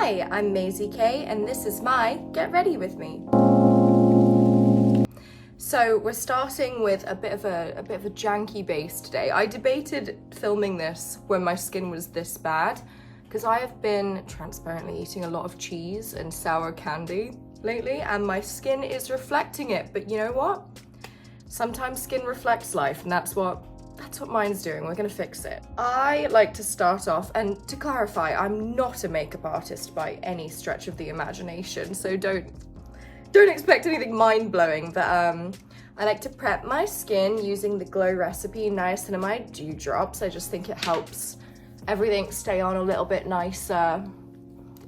Hi, I'm Maisy K, and this is my Get Ready With Me. So we're starting with a bit of a janky base today. I debated filming this when my skin was this bad, because I have been transparently eating a lot of cheese and sour candy lately, and my skin is reflecting it. But you know what? Sometimes skin reflects life, and that's what mine's doing. We're gonna fix it. I like to start off, and to clarify, I'm not a makeup artist by any stretch of the imagination, so don't expect anything mind-blowing, but I like to prep my skin using the Glow recipe niacinamide dew drops. I just think it helps everything stay on a little bit nicer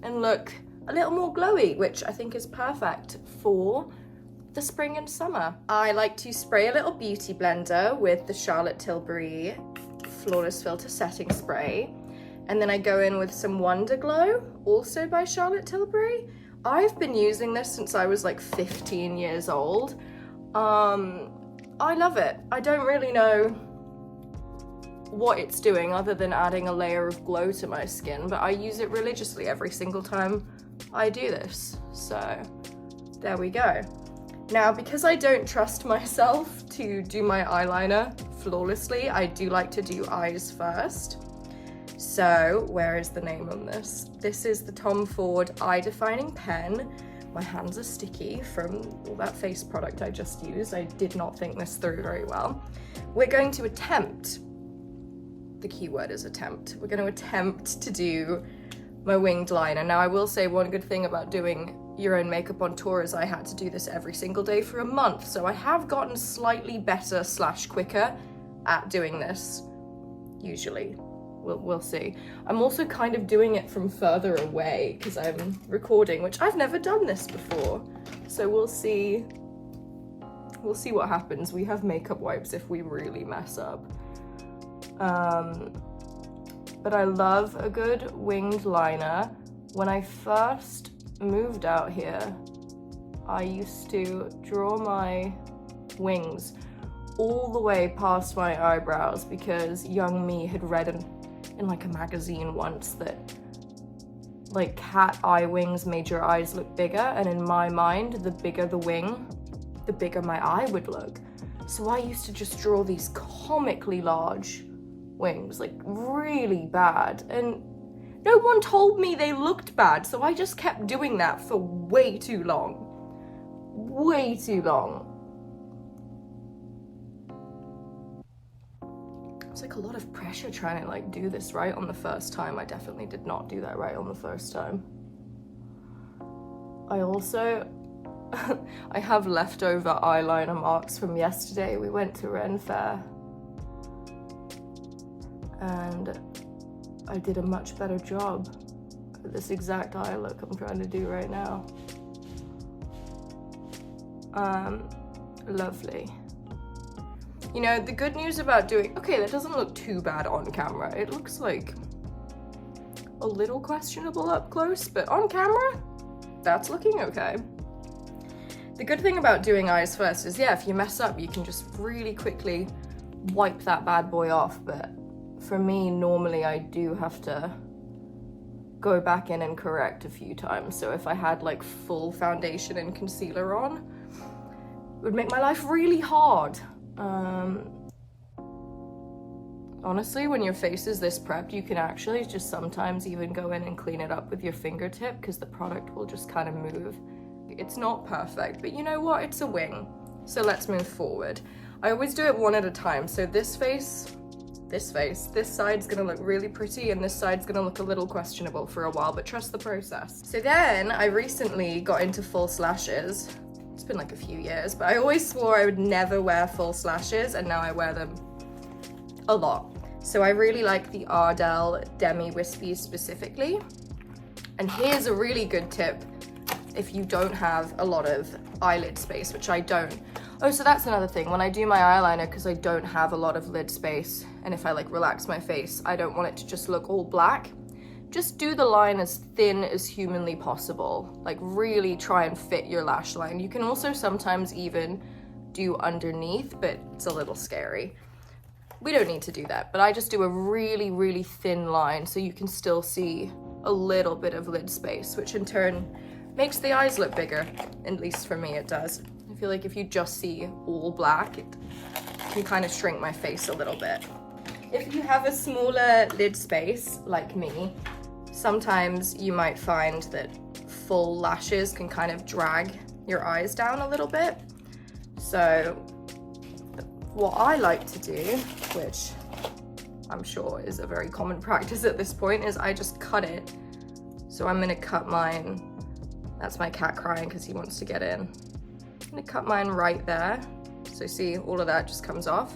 and look a little more glowy, which I think is perfect for the spring and summer. I like to spray a little beauty blender with the Charlotte Tilbury Flawless Filter Setting Spray. And then I go in with some Wonder Glow, also by Charlotte Tilbury. I've been using this since I was like 15 years old. I love it. I don't really know what it's doing other than adding a layer of glow to my skin, but I use it religiously every single time I do this. So there we go. Now, because I don't trust myself to do my eyeliner flawlessly, I do like to do eyes first. So, where is the name on this? This is the Tom Ford Eye Defining Pen. My hands are sticky from all that face product I just used. I did not think this through very well. We're going to attempt, the key word is attempt. We're going to attempt to do my winged liner. Now, I will say one good thing about doing your own makeup on tour is I had to do this every single day for a month, so I have gotten slightly better / quicker at doing this, usually. We'll see. I'm also kind of doing it from further away because I'm recording, which I've never done this before, so we'll see what happens. We have makeup wipes if we really mess up. But I love a good winged liner. When I first moved out here, I used to draw my wings all the way past my eyebrows because young me had read in like a magazine once that like cat eye wings made your eyes look bigger, and in my mind, the bigger the wing, the bigger my eye would look. So I used to just draw these comically large wings, like really bad, and no one told me they looked bad, so I just kept doing that for way too long. Way too long. It's like a lot of pressure trying to like do this right on the first time. I definitely did not do that right on the first time. I also, I have leftover eyeliner marks from yesterday. We went to Ren Fair and I did a much better job at this exact eye look I'm trying to do right now. Lovely. You know, the good news about doing, okay, that doesn't look too bad on camera. It looks like a little questionable up close, but on camera, that's looking okay. The good thing about doing eyes first is, yeah, if you mess up, you can just really quickly wipe that bad boy off, but for me, normally I do have to go back in and correct a few times. So if I had like full foundation and concealer on, it would make my life really hard. Honestly, when your face is this prepped, you can actually just sometimes even go in and clean it up with your fingertip because the product will just kind of move. It's not perfect, but you know what? It's a wing. So let's move forward. I always do it one at a time. So this side's gonna look really pretty and this side's gonna look a little questionable for a while, but trust the process. So then I recently got into false lashes. It's been like a few years, but I always swore I would never wear false lashes, and now I wear them a lot. So I really like the Ardell Demi Wispies specifically. And here's a really good tip if you don't have a lot of eyelid space, which I don't. Oh, so that's another thing. When I do my eyeliner, because I don't have a lot of lid space, and if I like relax my face, I don't want it to just look all black. Just do the line as thin as humanly possible. Like really try and fit your lash line. You can also sometimes even do underneath, but it's a little scary. We don't need to do that, but I just do a really, really thin line so you can still see a little bit of lid space, which in turn makes the eyes look bigger. At least for me, it does. I feel like if you just see all black, it can kind of shrink my face a little bit. If you have a smaller lid space, like me, sometimes you might find that full lashes can kind of drag your eyes down a little bit. So what I like to do, which I'm sure is a very common practice at this point, is I just cut it. So I'm gonna cut mine, that's my cat crying because he wants to get in. I'm gonna cut mine right there. So see, all of that just comes off.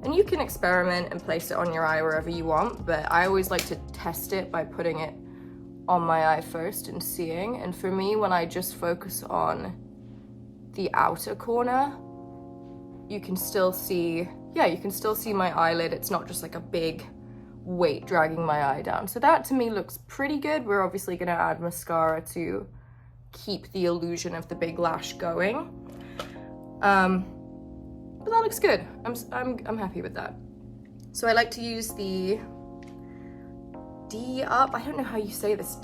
And you can experiment and place it on your eye wherever you want, but I always like to test it by putting it on my eye first and seeing. And for me, when I just focus on the outer corner, you can still see, yeah, you can still see my eyelid. It's not just like a big weight dragging my eye down. So that to me looks pretty good. We're obviously gonna add mascara to keep the illusion of the big lash going. But that looks good. I'm happy with that. So I like to use the D-up, I don't know how you say this,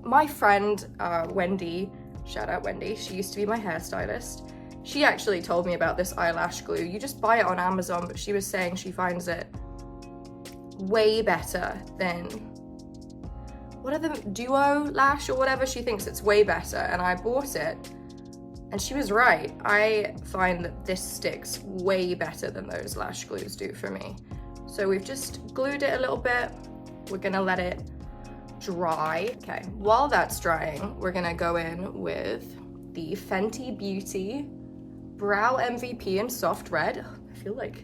my friend Wendy, shout out Wendy, she used to be my hairstylist. She actually told me about this eyelash glue. You just buy it on Amazon, but she was saying she finds it way better than, what are the, Duo Lash or whatever, she thinks it's way better, and I bought it. And she was right. I find that this sticks way better than those lash glues do for me. So we've just glued it a little bit. We're gonna let it dry. Okay, while that's drying, we're gonna go in with the Fenty Beauty Brow MVP in Soft Red. I feel like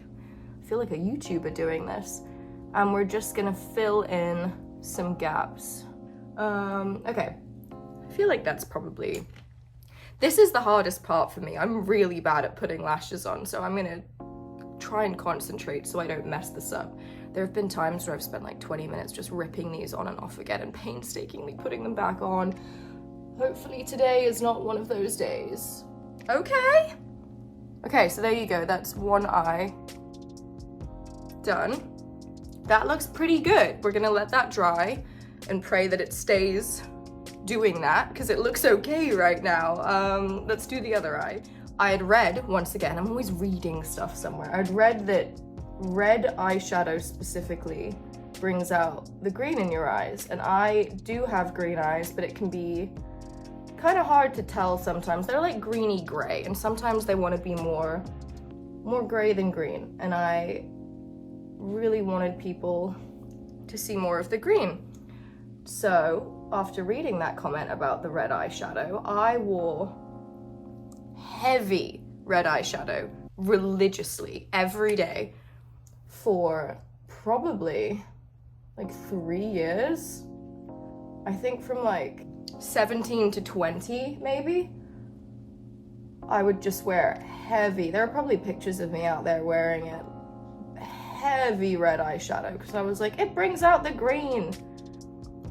a YouTuber doing this. And we're just gonna fill in some gaps. Okay, I feel like that's probably, this is the hardest part for me. I'm really bad at putting lashes on, so I'm gonna try and concentrate so I don't mess this up. There have been times where I've spent like 20 minutes just ripping these on and off again and painstakingly putting them back on. Hopefully today is not one of those days. Okay. Okay, so there you go. That's one eye done. That looks pretty good. We're gonna let that dry and pray that it stays doing that because it looks okay right now. Let's do the other eye. I had read, once again, I'm always reading stuff somewhere. I'd read that red eyeshadow specifically brings out the green in your eyes. And I do have green eyes, but it can be kind of hard to tell sometimes. They're like greeny gray, and sometimes they want to be more gray than green. And I really wanted people to see more of the green. So after reading that comment about the red eyeshadow, I wore heavy red eyeshadow religiously every day for probably like 3 years. I think from like 17 to 20 maybe. I would just wear heavy, there are probably pictures of me out there wearing it, heavy red eyeshadow, because I was like, it brings out the green.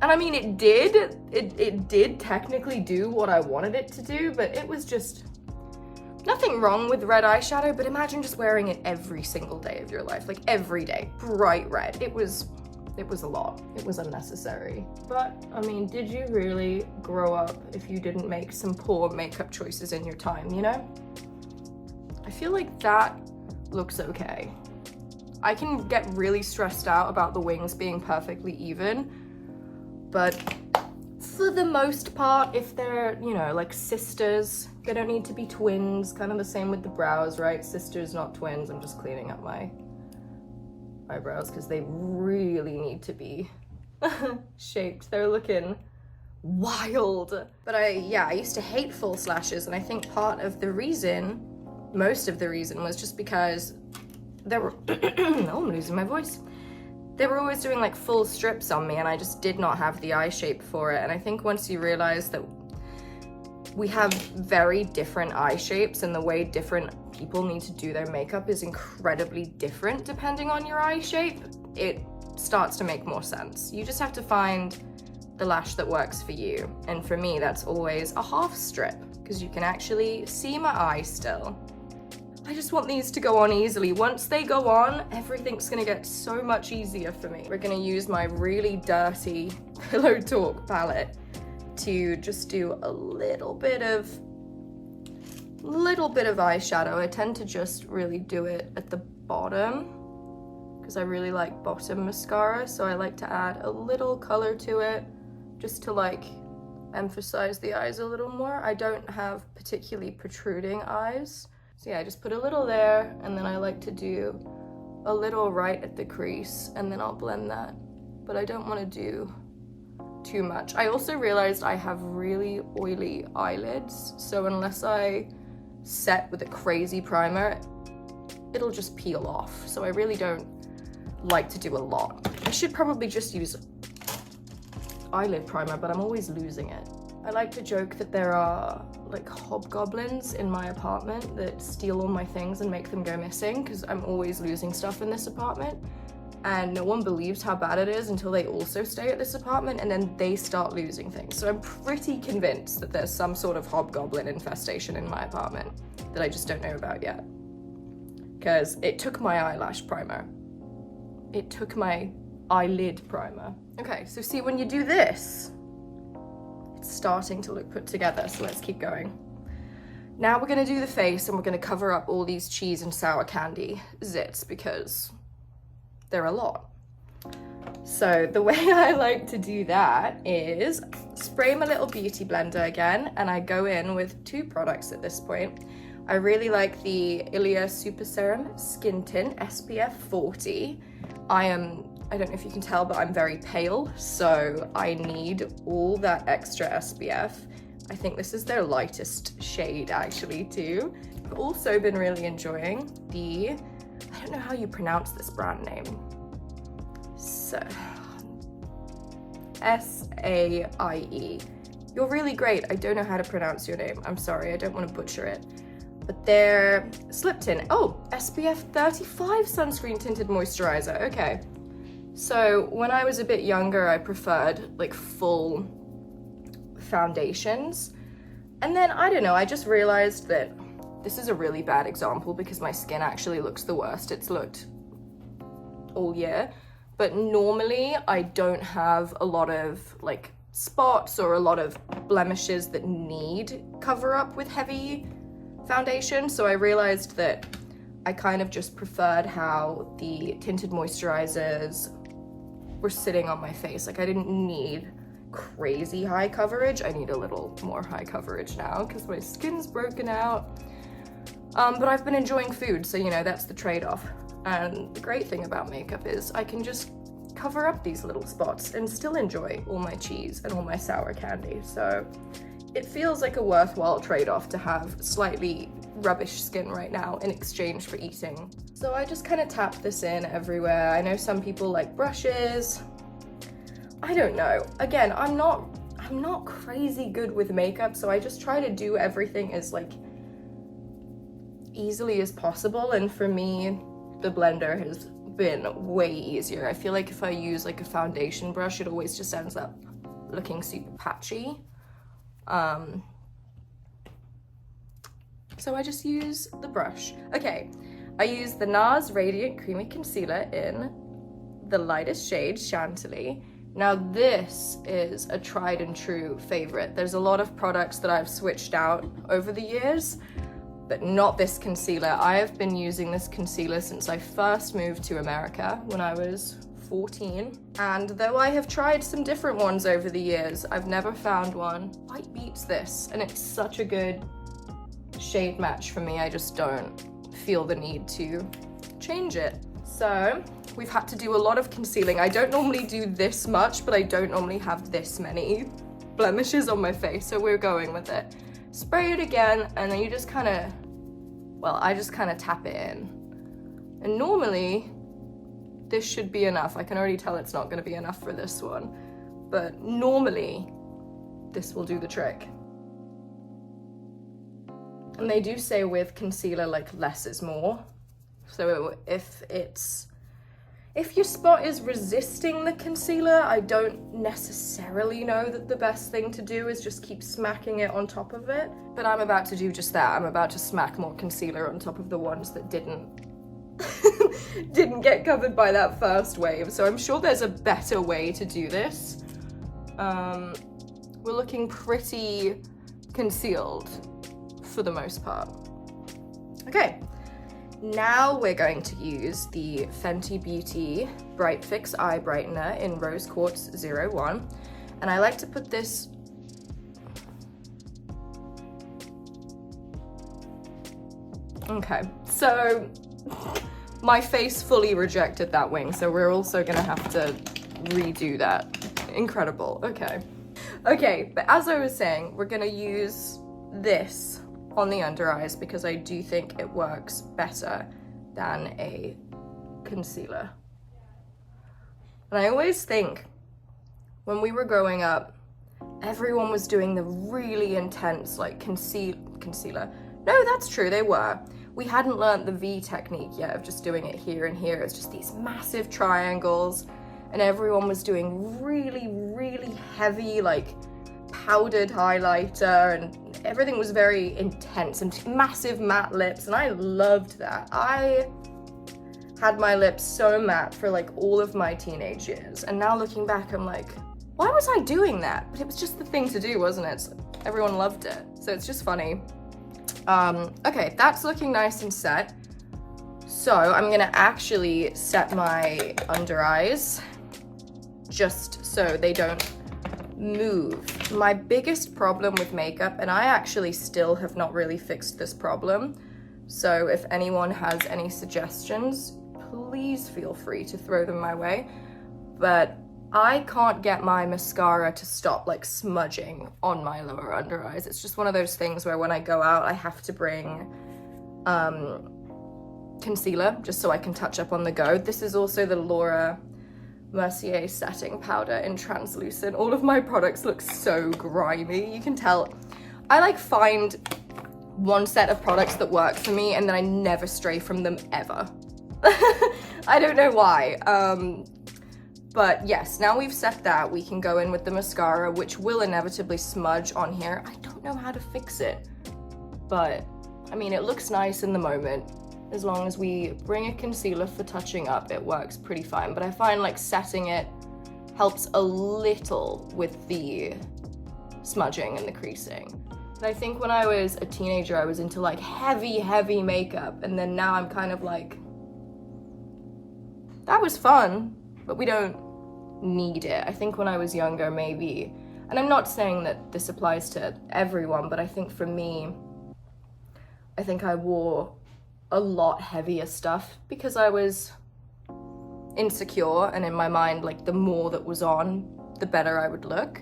And I mean, it did technically do what I wanted it to do, but it was just nothing wrong with red eyeshadow, but imagine just wearing it every single day of your life, like every day, bright red. It was a lot. It was unnecessary. But I mean, did you really grow up if you didn't make some poor makeup choices in your time, you know? I feel like that looks okay. I can get really stressed out about the wings being perfectly even, but for the most part, if they're, you know, like sisters, they don't need to be twins. Kind of the same with the brows, right? Sisters, not twins. I'm just cleaning up my eyebrows because they really need to be shaped. They're looking wild. But I used to hate false lashes, and I think part of the reason, most of the reason, was just because there were oh, I'm losing my voice. They were always doing like full strips on me, and I just did not have the eye shape for it. And I think once you realize that we have very different eye shapes, and the way different people need to do their makeup is incredibly different depending on your eye shape, it starts to make more sense. You just have to find the lash that works for you. And for me, that's always a half strip, because you can actually see my eye still. I just want these to go on easily. Once they go on, everything's gonna get so much easier for me. We're gonna use my really dirty Pillow Talk palette to just do a little bit of eyeshadow. I tend to just really do it at the bottom because I really like bottom mascara, so I like to add a little color to it just to like emphasize the eyes a little more. I don't have particularly protruding eyes, so yeah, I just put a little there, and then I like to do a little right at the crease, and then I'll blend that, but I don't want to do too much. I also realized I have really oily eyelids, so unless I set with a crazy primer, it'll just peel off, so I really don't like to do a lot. I should probably just use eyelid primer, but I'm always losing it. I like to joke that there are like hobgoblins in my apartment that steal all my things and make them go missing, because I'm always losing stuff in this apartment, and no one believes how bad it is until they also stay at this apartment, and then they start losing things. So I'm pretty convinced that there's some sort of hobgoblin infestation in my apartment that I just don't know about yet, because it took my eyelash primer. It took my eyelid primer. Okay, so see, when you do this, it's starting to look put together, so let's keep going. Now we're gonna do the face, and we're gonna cover up all these cheese and sour candy zits because they're a lot. So the way I like to do that is spray my little beauty blender again, and I go in with two products at this point. I really like the Ilia Super Serum Skin Tint SPF 40. I don't know if you can tell, but I'm very pale, so I need all that extra SPF. I think this is their lightest shade actually too. I've also been really enjoying the, I don't know how you pronounce this brand name. So, S-A-I-E. You're really great. I don't know how to pronounce your name. I'm sorry, I don't want to butcher it. But they're slip tint. Oh, SPF 35 sunscreen tinted moisturizer. Okay. So when I was a bit younger, I preferred like full foundations. And then, I don't know, I just realized that this is a really bad example because my skin actually looks the worst it's looked all year. But normally I don't have a lot of like spots or a lot of blemishes that need cover up with heavy foundation. So I realized that I kind of just preferred how the tinted moisturizers were sitting on my face. Like I didn't need crazy high coverage. I need a little more high coverage now because my skin's broken out. But I've been enjoying food, so you know, that's the trade-off. And the great thing about makeup is I can just cover up these little spots and still enjoy all my cheese and all my sour candy. So it feels like a worthwhile trade-off to have slightly rubbish skin right now in exchange for eating. So I just kind of tap this in everywhere. I know some people like brushes. I don't know. Again, I'm not crazy good with makeup, so I just try to do everything as like easily as possible, and for me the blender has been way easier. I feel like if I use like a foundation brush, it always just ends up looking super patchy. So I just use the brush. Okay, I use the NARS Radiant Creamy Concealer in the lightest shade, Chantilly. Now this is a tried and true favorite. There's a lot of products that I've switched out over the years, but not this concealer. I have been using this concealer since I first moved to America when I was 14. And though I have tried some different ones over the years, I've never found one quite beats this. And it's such a good shade match for me. I just don't feel the need to change it. So we've had to do a lot of concealing. I don't normally do this much, but I don't normally have this many blemishes on my face. So we're going with it. Spray it again, and then you just kind of, well, I just kind of tap it in. And normally, this should be enough. I can already tell it's not going to be enough for this one. But normally, this will do the trick. And they do say with concealer, like, less is more. So if it's, If your spot is resisting the concealer, I don't necessarily know that the best thing to do is just keep smacking it on top of it. But I'm about to do just that. I'm about to smack more concealer on top of the ones that didn't get covered by that first wave. So I'm sure there's a better way to do this. We're looking pretty concealed for the most part. Okay. Now we're going to use the Fenty Beauty Bright Fix Eye Brightener in Rose Quartz 01. And I like to put this okay, so my face fully rejected that wing, so we're also gonna have to redo that. Incredible, okay. Okay, but as I was saying, we're gonna use this on the under eyes because I do think it works better than a concealer. And I always think when we were growing up, everyone was doing the really intense like concealer. No, that's true, they were. We hadn't learned the V technique yet of just doing it here and here. It's just these massive triangles, and everyone was doing really, really heavy like powdered highlighter, and everything was very intense and massive matte lips, and I loved that. I had my lips so matte for like all of my teenage years, and now looking back I'm like, why was I doing that? But it was just the thing to do, wasn't it? Everyone loved it, so it's just funny. Okay, that's looking nice and set. So I'm gonna actually set my under eyes just so they don't move. My biggest problem with makeup, and I actually still have not really fixed this problem, so if anyone has any suggestions, please feel free to throw them my way, but I can't get my mascara to stop like smudging on my lower under eyes. It's just one of those things where when I go out, I have to bring concealer just so I can touch up on the go. This is also the Laura Mercier setting powder in translucent. All of my products look so grimy. You can tell. I like find one set of products that work for me and then I never stray from them ever. I don't know why. But yes, now we've set that, we can go in with the mascara, which will inevitably smudge on here. I don't know how to fix it, but I mean, it looks nice in the moment. As long as we bring a concealer for touching up, it works pretty fine. But I find like setting it helps a little with the smudging and the creasing. And I think when I was a teenager, I was into like heavy makeup. And then now I'm kind of like, that was fun, but we don't need it. I think when I was younger, maybe, and I'm not saying that this applies to everyone, but I think for me, I think I wore a lot heavier stuff because I was insecure, and in my mind, like the more that was on, the better I would look.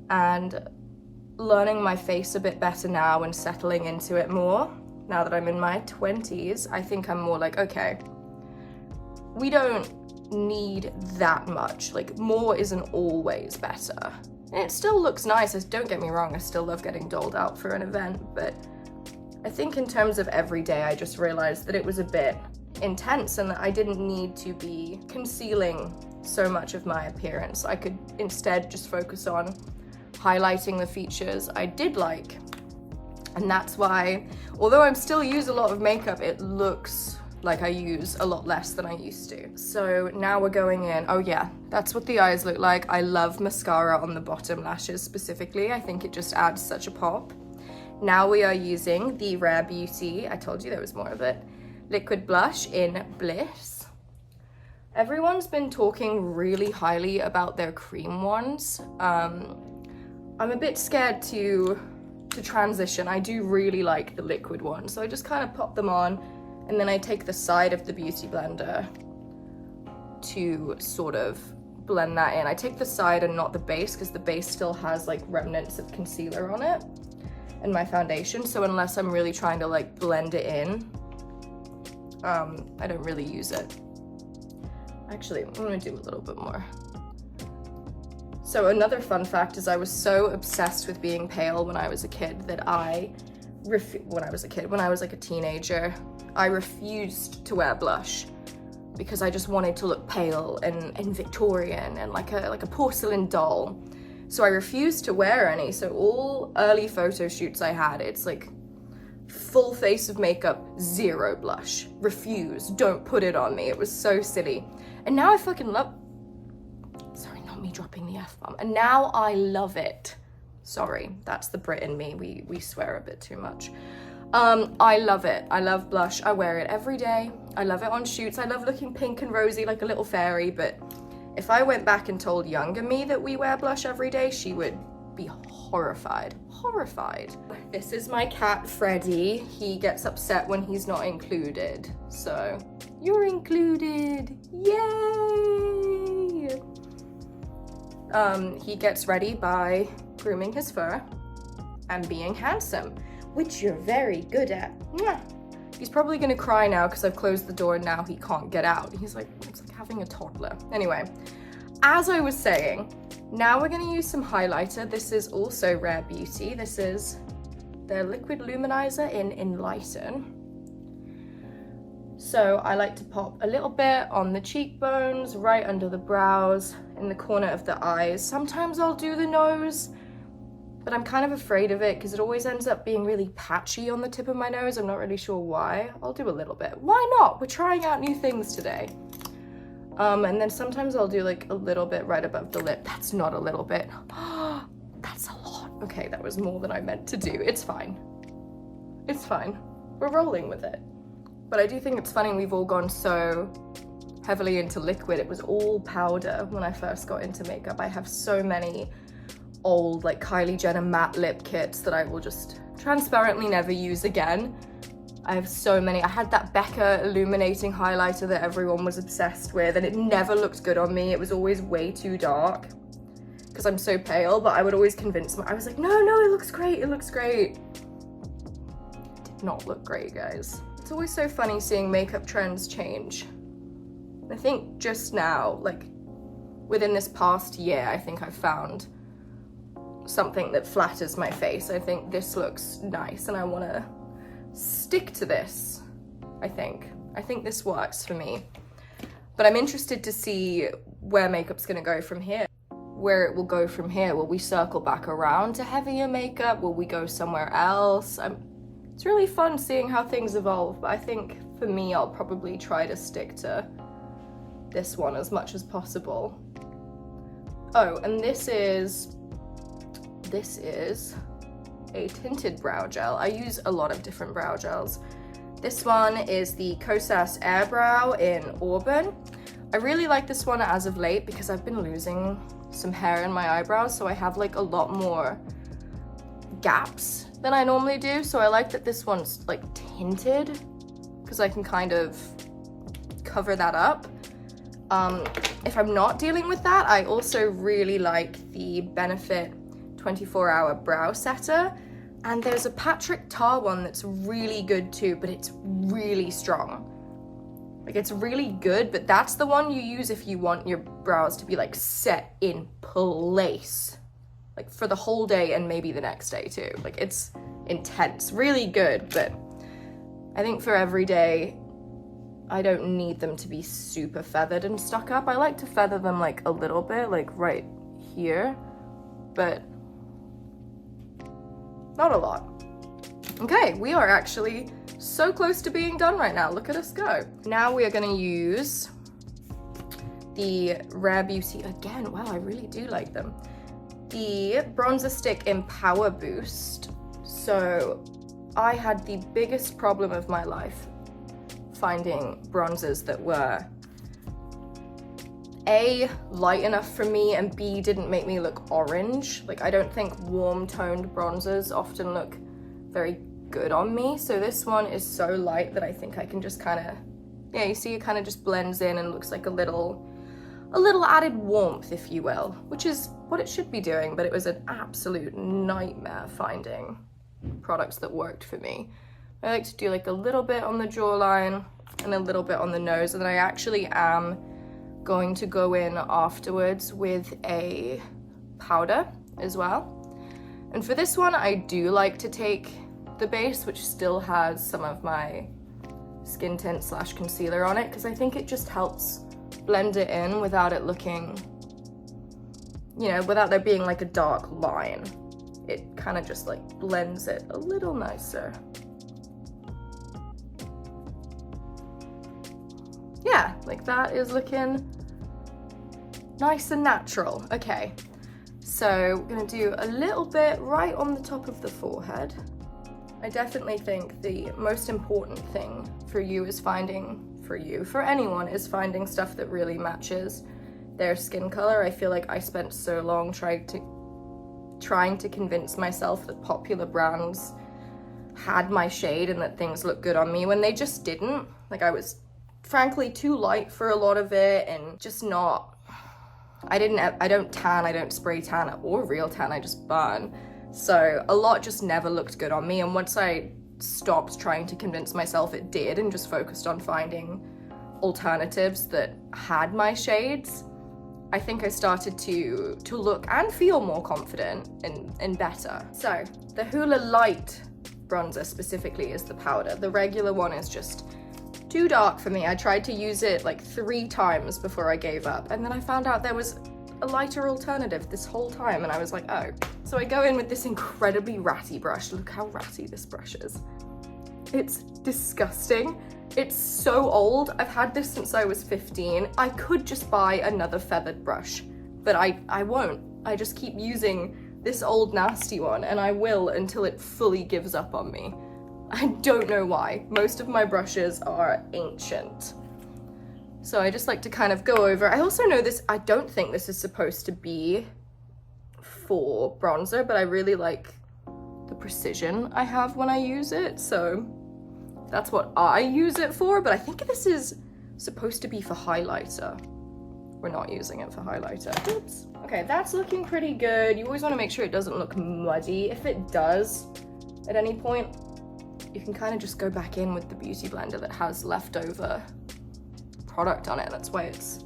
And learning my face a bit better now and settling into it more, now that I'm in my 20s, I think I'm more like, okay, we don't need that much. Like, more isn't always better. And it still looks nice, don't get me wrong, I still love getting dolled out for an event, but I think in terms of everyday, I just realized that it was a bit intense and that I didn't need to be concealing so much of my appearance. I could instead just focus on highlighting the features I did like. And that's why, although I still use a lot of makeup, it looks like I use a lot less than I used to. So now we're going in. Oh yeah, that's what the eyes look like. I love mascara on the bottom lashes specifically. I think it just adds such a pop. Now we are using the Rare Beauty, I told you there was more of it, liquid blush in Bliss. Everyone's been talking really highly about their cream ones. I'm a bit scared to transition. I do really like the liquid one, so I just kind of pop them on, and then I take the side of the beauty blender to sort of blend that in. I take the side and not the base, because the base still has like remnants of concealer on it and my foundation, so unless I'm really trying to like blend it in, I don't really use it. Actually, I'm gonna do a little bit more. So another fun fact is I was so obsessed with being pale when I was a kid that when I was like a teenager, I refused to wear blush. because I just wanted to look pale and Victorian and like a porcelain doll. So I refused to wear any. So all early photo shoots I had, it's like full face of makeup, zero blush. Refuse, don't put it on me. It was so silly. And now I fucking love, sorry, not me dropping the F-bomb. And now I love it. Sorry, that's the Brit in me. We swear a bit too much. I love it. I love blush. I wear it every day. I love it on shoots. I love looking pink and rosy like a little fairy, but if I went back and told younger me that we wear blush every day, she would be horrified. Horrified. This is my cat, Freddy. He gets upset when he's not included. So, you're included. Yay! He gets ready by grooming his fur and being handsome, which you're very good at. Mwah. He's probably gonna cry now because I've closed the door and now he can't get out. He's like, it's like having a toddler. Anyway, as I was saying, now we're gonna use some highlighter. This is also Rare Beauty. This is their liquid luminizer in Enlighten. So I like to pop a little bit on the cheekbones, right under the brows, in the corner of the eyes. Sometimes I'll do the nose, but I'm kind of afraid of it because it always ends up being really patchy on the tip of my nose. I'm not really sure why. I'll do a little bit. Why not? We're trying out new things today. And then sometimes I'll do like a little bit right above the lip. That's not a little bit. That's a lot. Okay, that was more than I meant to do. It's fine. It's fine. We're rolling with it. But I do think it's funny we've all gone so heavily into liquid. It was all powder when I first got into makeup. I have so many old like Kylie Jenner matte lip kits that I will just transparently never use again. I have so many. I had that Becca illuminating highlighter that everyone was obsessed with and it never looked good on me. It was always way too dark because I'm so pale, but I would always convince I was like, no, it looks great, it looks great. It did not look great, guys. It's always so funny seeing makeup trends change. I think just now, like within this past year, I think I've found something that flatters my face. I think this looks nice and I want to stick to this. I think this works for me, but I'm interested to see where makeup's gonna go from here, where it will go from here. Will we circle back around to heavier makeup? Will we go somewhere else? It's really fun seeing how things evolve, but I think for me I'll probably try to stick to this one as much as possible. Oh, and this is a tinted brow gel. I use a lot of different brow gels. This one is the Kosas Air Brow in Auburn. I really like this one as of late because I've been losing some hair in my eyebrows, so I have like a lot more gaps than I normally do. So I like that this one's like tinted because I can kind of cover that up. If I'm not dealing with that, I also really like the Benefit 24-hour brow setter, and there's a Patrick Tar one that's really good too, but it's really strong. Like it's really good, but that's the one you use if you want your brows to be like set in place, like for the whole day and maybe the next day too. Like it's intense, really good, but I think for every day, I don't need them to be super feathered and stuck up. I like to feather them like a little bit, like right here, but not a lot. Okay, we are actually so close to being done right now. Look at us go. Now we are gonna use the Rare Beauty again. Wow, I really do like them. The bronzer stick in Power Boost. So I had the biggest problem of my life finding bronzers that were A, light enough for me, and B, didn't make me look orange. Like I don't think warm toned bronzers often look very good on me. So this one is so light that I think I can just kind of, yeah, you see it kind of just blends in and looks like a little added warmth, if you will, which is what it should be doing, but it was an absolute nightmare finding products that worked for me. I like to do like a little bit on the jawline and a little bit on the nose, and then I actually am going to go in afterwards with a powder as well. And for this one, I do like to take the base, which still has some of my skin tint slash concealer on it, because I think it just helps blend it in without it looking, you know, without there being like a dark line. It kind of just like blends it a little nicer. Yeah, like that is looking nice and natural. Okay, so we're gonna do a little bit right on the top of the forehead. I definitely think the most important thing for you is for anyone, is finding stuff that really matches their skin color. I feel like I spent so long trying to convince myself that popular brands had my shade and that things looked good on me when they just didn't. Like, I was frankly too light for a lot of it, and just not, I don't tan, I don't spray tan or real tan, I just burn. So a lot just never looked good on me, and once I stopped trying to convince myself it did and just focused on finding alternatives that had my shades, I think I started to look and feel more confident and better. So the Hoola Light bronzer specifically is the powder. The regular one is just too dark for me. I tried to use it like 3 times before I gave up, and then I found out there was a lighter alternative this whole time, and I was like, oh. So I go in with this incredibly ratty brush. Look how ratty this brush is. It's disgusting. It's so old. I've had this since I was 15. I could just buy another feathered brush, but I won't. I just keep using this old nasty one, and I will until it fully gives up on me. I don't know why. Most of my brushes are ancient. So I just like to kind of go over. I also know this, I don't think this is supposed to be for bronzer, but I really like the precision I have when I use it. So that's what I use it for, but I think this is supposed to be for highlighter. We're not using it for highlighter. Oops. Okay, that's looking pretty good. You always want to make sure it doesn't look muddy. If it does at any point, you can kind of just go back in with the beauty blender that has leftover product on it. That's why it's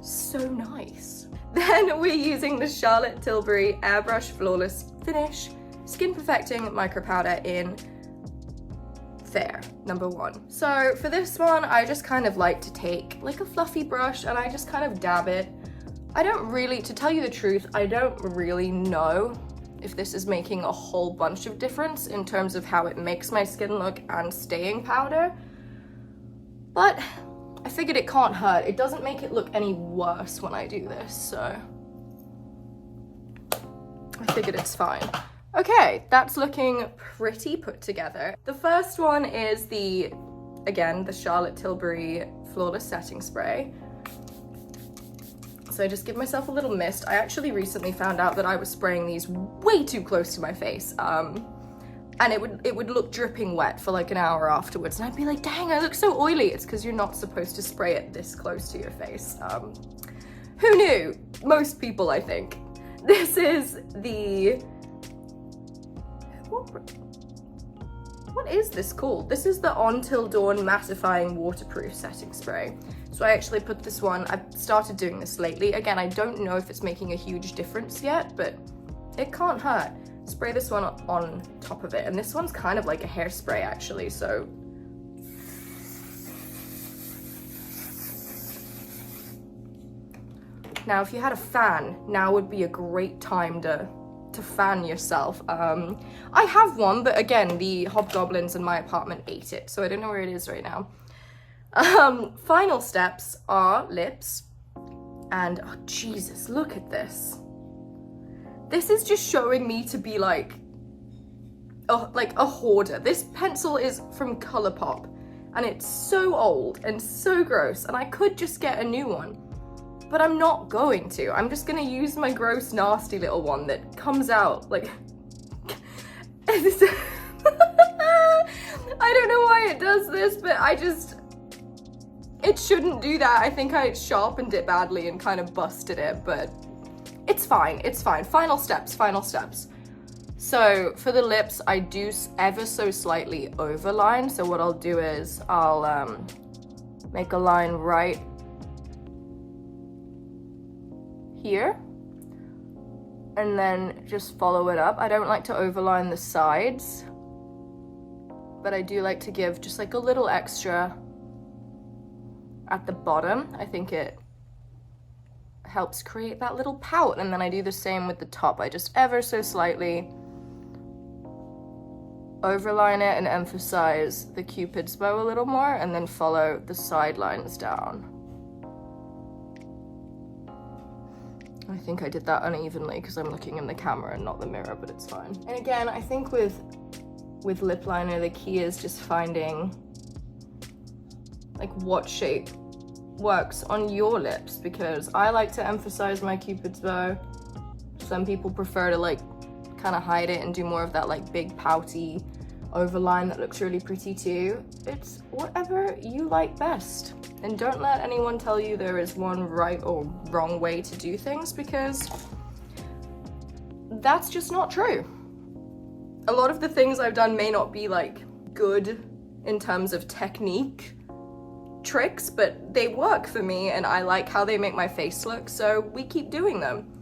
so nice. Then we're using the Charlotte Tilbury Airbrush Flawless Finish Skin Perfecting Micro Powder in Fair, number 1. So for this one, I just kind of like to take like a fluffy brush and I just kind of dab it. I don't really, to tell you the truth, I don't really know if this is making a whole bunch of difference in terms of how it makes my skin look and staying powder, but I figured it can't hurt. It doesn't make it look any worse when I do this, so I figured it's fine. Okay, that's looking pretty put together. The first one is again, the Charlotte Tilbury Flawless Setting Spray. So I just give myself a little mist. I actually recently found out that I was spraying these way too close to my face. And it would look dripping wet for like an hour afterwards. And I'd be like, dang, I look so oily. It's because you're not supposed to spray it this close to your face. Who knew? Most people, I think. This is the, what is this called? This is the Until Dawn Mattifying Waterproof Setting Spray. So I actually put this one, I've started doing this lately. Again, I don't know if it's making a huge difference yet, but it can't hurt. Spray this one on top of it. And this one's kind of like a hairspray actually, so. Now, if you had a fan, now would be a great time to fan yourself. I have one, but again, the hobgoblins in my apartment ate it, so I don't know where it is right now. Final steps are lips, and oh Jesus, look at this. This is just showing me to be like a hoarder. This pencil is from Colourpop, and it's so old and so gross, and I could just get a new one, but I'm not going to. I'm just gonna use my gross, nasty little one that comes out like, I don't know why it does this, but it shouldn't do that. I think I sharpened it badly and kind of busted it, but it's fine, it's fine. Final steps. So for the lips, I do ever so slightly overline. So what I'll do is I'll make a line right here and then just follow it up. I don't like to overline the sides, but I do like to give just like a little extra at the bottom. I think it helps create that little pout, and then I do the same with the top. I just ever so slightly overline it and emphasize the cupid's bow a little more, and then follow the sidelines down. I think I did that unevenly because I'm looking in the camera and not the mirror, but it's fine. And again, I think with lip liner, the key is just finding like what shape works on your lips, because I like to emphasize my cupid's bow. Some people prefer to like kind of hide it and do more of that like big pouty overline that looks really pretty too. It's whatever you like best. And don't let anyone tell you there is one right or wrong way to do things, because that's just not true. A lot of the things I've done may not be like good in terms of technique tricks, but they work for me and I like how they make my face look, so we keep doing them.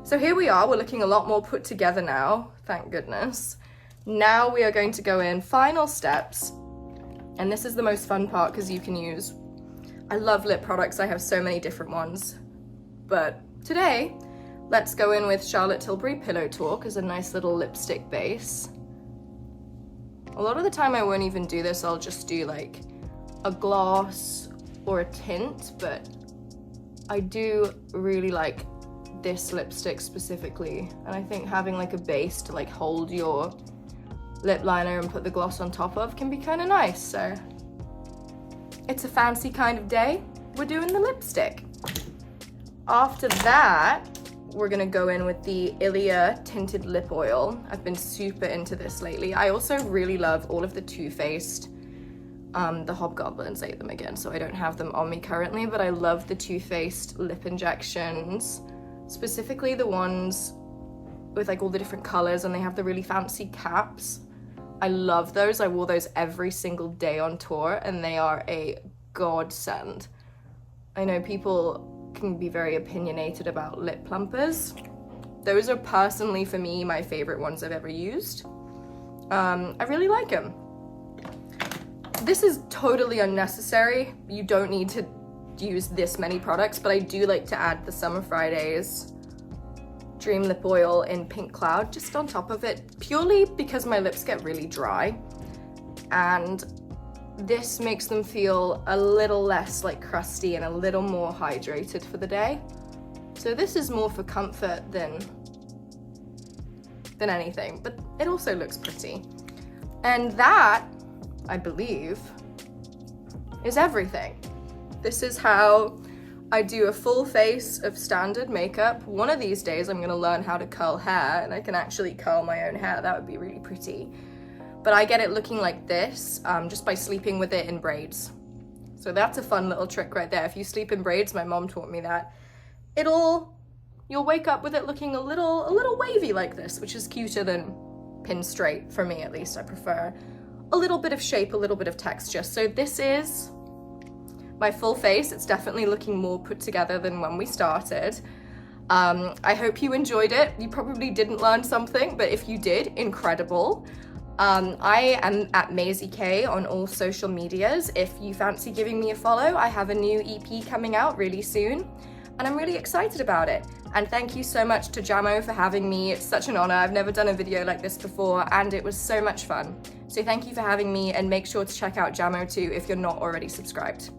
So here we are, we're looking a lot more put together now, thank goodness. Now we are going to go in final steps, and this is the most fun part because you can use, I love lip products, I have so many different ones, but today let's go in with Charlotte Tilbury Pillow Talk as a nice little lipstick base. A lot of the time I won't even do this, I'll just do like a gloss or a tint, but I do really like this lipstick specifically, and I think having like a base to like hold your lip liner and put the gloss on top of can be kind of nice. So it's a fancy kind of day, we're doing the lipstick. After that, we're gonna go in with the Ilia tinted lip oil. I've been super into this lately. I also really love all of the Too Faced the Hobgoblins, ate them again, so I don't have them on me currently, but I love the Too Faced lip injections, specifically the ones with like all the different colors, and they have the really fancy caps. I love those. I wore those every single day on tour, and they are a godsend. I know people can be very opinionated about lip plumpers. Those are personally, for me, my favorite ones I've ever used. I really like them. This is totally unnecessary. You don't need to use this many products, but I do like to add the Summer Fridays Dream Lip Oil in Pink Cloud just on top of it, purely because my lips get really dry, and this makes them feel a little less like crusty and a little more hydrated for the day. So this is more for comfort than anything, but it also looks pretty. And that, I believe, is everything. This is how I do a full face of standard makeup. One of these days I'm gonna learn how to curl hair, and I can actually curl my own hair. That would be really pretty. But I get it looking like this just by sleeping with it in braids. So that's a fun little trick right there. If you sleep in braids, my mom taught me that, you'll wake up with it looking a little wavy like this, which is cuter than pin straight, for me at least. I prefer a little bit of shape, a little bit of texture. So this is my full face. It's definitely looking more put together than when we started. I hope you enjoyed it. You probably didn't learn something, but if you did, incredible. I am at Maisy K on all social medias. If you fancy giving me a follow, I have a new EP coming out really soon, and I'm really excited about it. And thank you so much to Jamo for having me. It's such an honor. I've never done a video like this before, and it was so much fun. So thank you for having me, and make sure to check out Jamo too if you're not already subscribed.